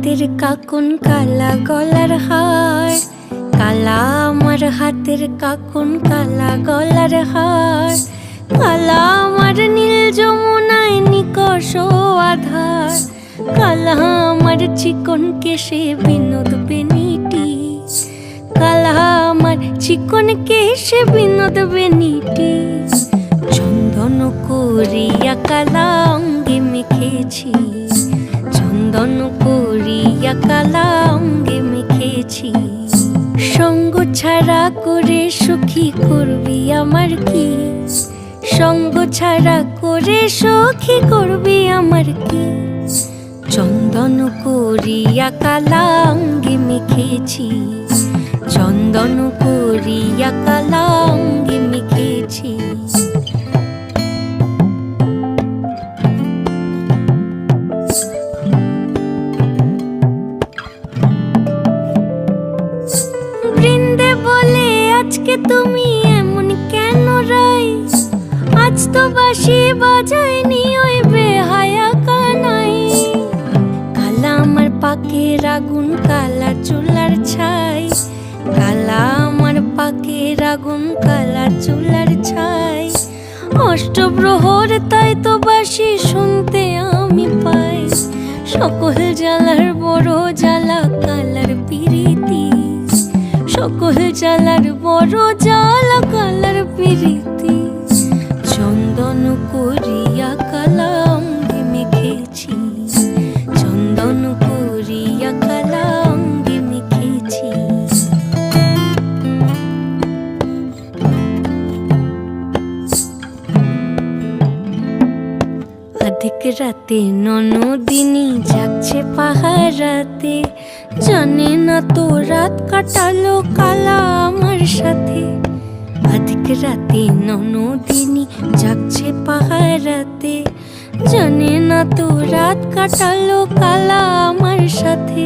হাতের কাকুন কালা গলার হার, কালা আমার হাতের কাকুন কালা গলার হার, কালা আমার নীল যমুনায় নিকষ আধার, কালা আমার চিকন কেশে বিনোদ বেনিটি, কালা আমার চিকন কেশে বিনোদ বেনিটি। চন্দন করিয়া কালা অঙ্গে মেখেছি, চন্দন করিয়া কালা অঙ্গে মেখেছি। সঙ্গ ছাড়া করে সখী করবি আমার কি, সঙ্গ ছাড়া করে সখী করবি আমার কি। চন্দন করিয়া কালা অঙ্গে মেখেছি, চন্দন করিয়া কালা অঙ্গে মেখেছি। বৃন্দে বলে আজকে তুমি এমন কেন রাই, আজ তো বাঁশি বাজায়নি ওই বেহায়া কানাই। কালা আমার পাকের আগুন কালা চুলার ছাই, কালা আমার পাকের আগুন কালা চুলার ছাই। অষ্টপ্রহর তাই তো বাঁশি শুনতে আমি পাই, সকল জ্বালার বড় জ্বালা কালার পিরিতি, সকল জ্বালার বড় জ্বালা কালার পিরিতি। চন্দন করিয়া কালা অঙ্গে মেখেছি, চন্দন করিয়া কালা অঙ্গে মেখেছি। অধিক রাতে ননদিনী জাগছে পাহারাতে, জানে না তো রাত কাটালো কালা আমার সাথে। অধিক রাতে ননদিনী জাগছে পাহারাতে, জানে না তো রাত কাটালো কালা আমার সাথে।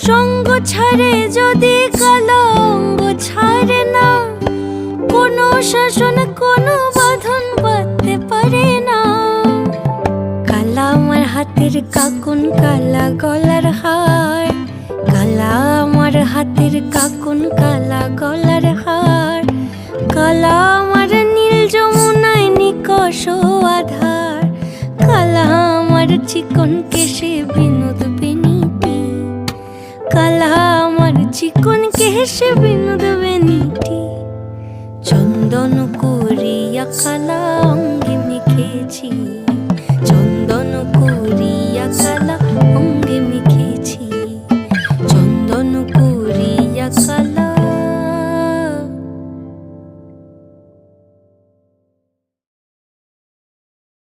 সঙ্গ ছাড়ে যদি কালা অঙ্গ ছাড়ে না, কোনো শাসন কোনো বাঁধন বাঁধতে পারে না। কালা আমার হাতের কাকুন কালা গলার হার, কালা আমার হাতের কাকুন কালা গলার হার, কালা আমার নীল যমুনায় নিকষ আধার, কালা আমার চিকন কেশে বিনোদ বেনিটি, কালা আমার চিকন কেশে বিনোদ বেনিটি। চন্দন করিয়া কালা অঙ্গে মেখেছি।